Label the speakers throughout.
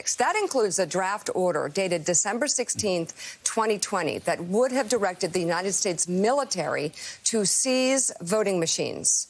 Speaker 1: 6. That includes a draft order dated December 16th, 2020, that would have directed the United States military to seize voting machines.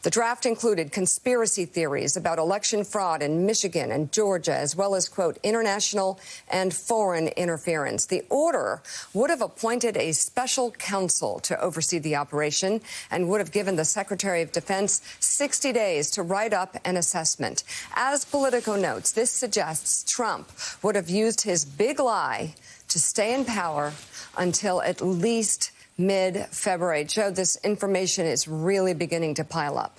Speaker 1: The draft included conspiracy theories about election fraud in Michigan and Georgia, as well as, quote, international and foreign interference. The order would have appointed a special counsel to oversee the operation and would have given the Secretary of Defense 60 days to write up an assessment. As Politico notes, this suggests Trump would have used his big lie to stay in power until at least mid-February. Joe, this information is really beginning to pile up.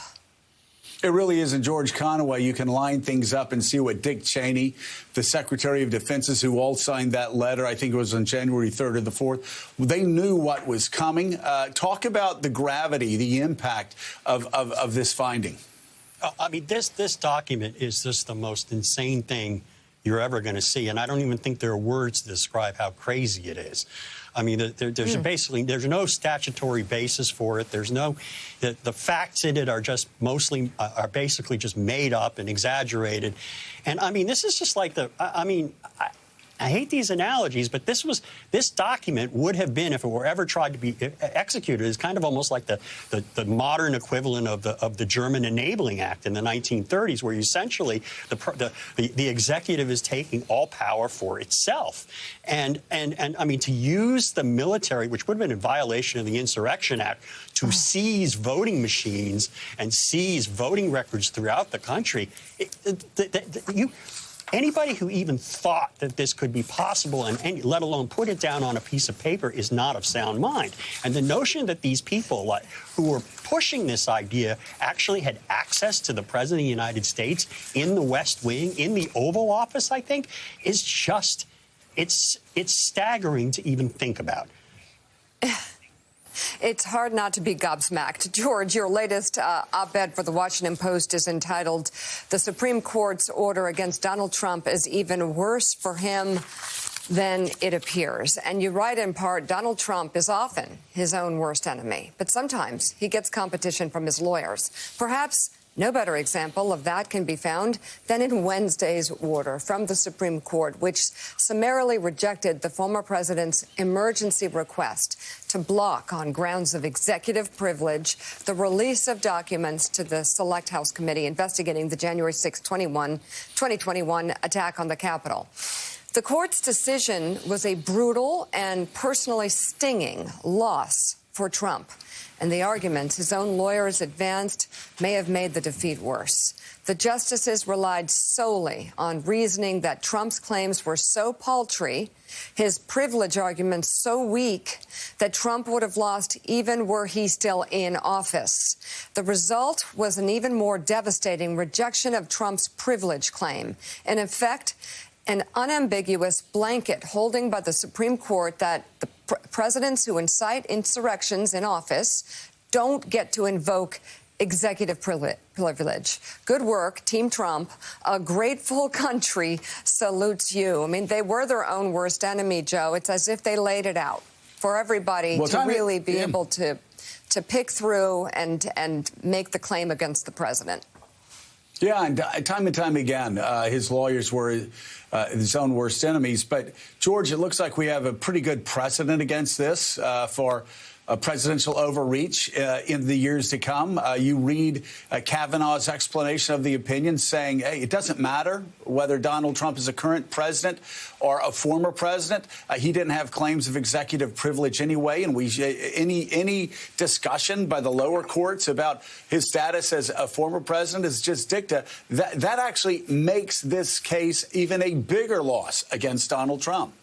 Speaker 2: It really is. And George Conaway, you can line things up and see what Dick Cheney, the Secretary of Defense, who all signed that letter, I think it was on January 3rd or the 4th, they knew what was coming. Talk about the gravity, the impact of this finding.
Speaker 3: I mean, this document is just the most insane thing you're ever going to see. And I don't even think there are words to describe how crazy it is. I mean, there's no statutory basis for it. There's no, the facts in it are just are basically just made up and exaggerated. And I mean, this is just like I hate these analogies, but this document would have been, if it were ever tried to be executed, is kind of almost like the modern equivalent of the German Enabling Act in the 1930s, where essentially the executive is taking all power for itself. And I mean, to use the military, which would have been in violation of the Insurrection Act, to seize voting machines and seize voting records throughout the country, anybody who even thought that this could be possible, and let alone put it down on a piece of paper, is not of sound mind. And the notion that these people who were pushing this idea actually had access to the President of the United States in the West Wing, in the Oval Office, I think, is just, it's staggering to even think about.
Speaker 1: It's hard not to be gobsmacked. George, your latest op-ed for the Washington Post is entitled, "The Supreme Court's Order Against Donald Trump is Even Worse for Him Than It Appears." And you write in part, Donald Trump is often his own worst enemy, but sometimes he gets competition from his lawyers. Perhaps no better example of that can be found than in Wednesday's order from the Supreme Court, which summarily rejected the former president's emergency request to block, on grounds of executive privilege, the release of documents to the Select House Committee investigating the January 6, 2021 attack on the Capitol. The court's decision was a brutal and personally stinging loss for Trump, and the arguments his own lawyers advanced may have made the defeat worse. The justices relied solely on reasoning that Trump's claims were so paltry, his privilege arguments so weak, that Trump would have lost even were he still in office. The result was an even more devastating rejection of Trump's privilege claim. In effect, an unambiguous blanket holding by the Supreme Court that the presidents who incite insurrections in office don't get to invoke executive privilege. Good work, Team Trump. A grateful country salutes you. I mean, they were their own worst enemy, Joe. It's as if they laid it out for everybody to really be able to pick through and make the claim against the president.
Speaker 2: Yeah, and time again, his lawyers were his own worst enemies. But, George, it looks like we have a pretty good precedent against this for a presidential overreach in the years to come. You read Kavanaugh's explanation of the opinion saying, hey, it doesn't matter whether Donald Trump is a current president or a former president. He didn't have claims of executive privilege anyway. And any discussion by the lower courts about his status as a former president is just dicta. That actually makes this case even a bigger loss against Donald Trump.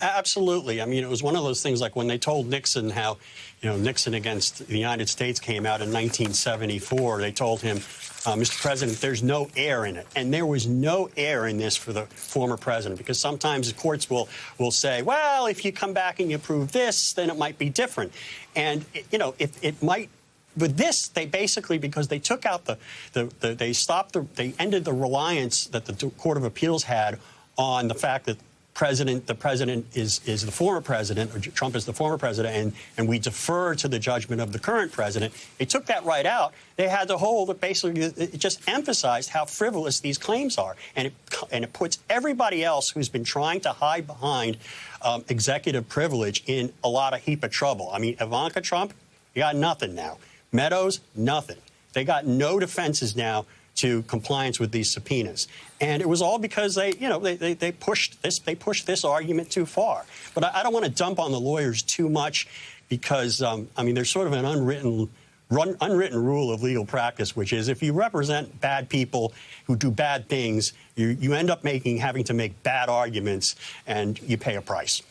Speaker 3: Absolutely. I mean, it was one of those things like when they told Nixon how, Nixon against the United States came out in 1974. They told him, Mr. President, there's no air in it. And there was no air in this for the former president, because sometimes the courts will say, well, if you come back and you prove this, then it might be different. And, if it might. With this, they basically, because they took out they ended the reliance that the Court of Appeals had on the fact that the president is the former president, or Trump is the former president, and we defer to the judgment of the current president. They took that right out. They had the whole that basically it just emphasized how frivolous these claims are, and it puts everybody else who's been trying to hide behind executive privilege in a lot of heap of trouble. I mean, Ivanka Trump, you got nothing now. Meadows, nothing. They got no defenses now to compliance with these subpoenas, and it was all because they pushed this argument too far. But I don't want to dump on the lawyers too much, because I mean, there's sort of an unwritten rule of legal practice, which is if you represent bad people who do bad things, you end up having to make bad arguments, and you pay a price.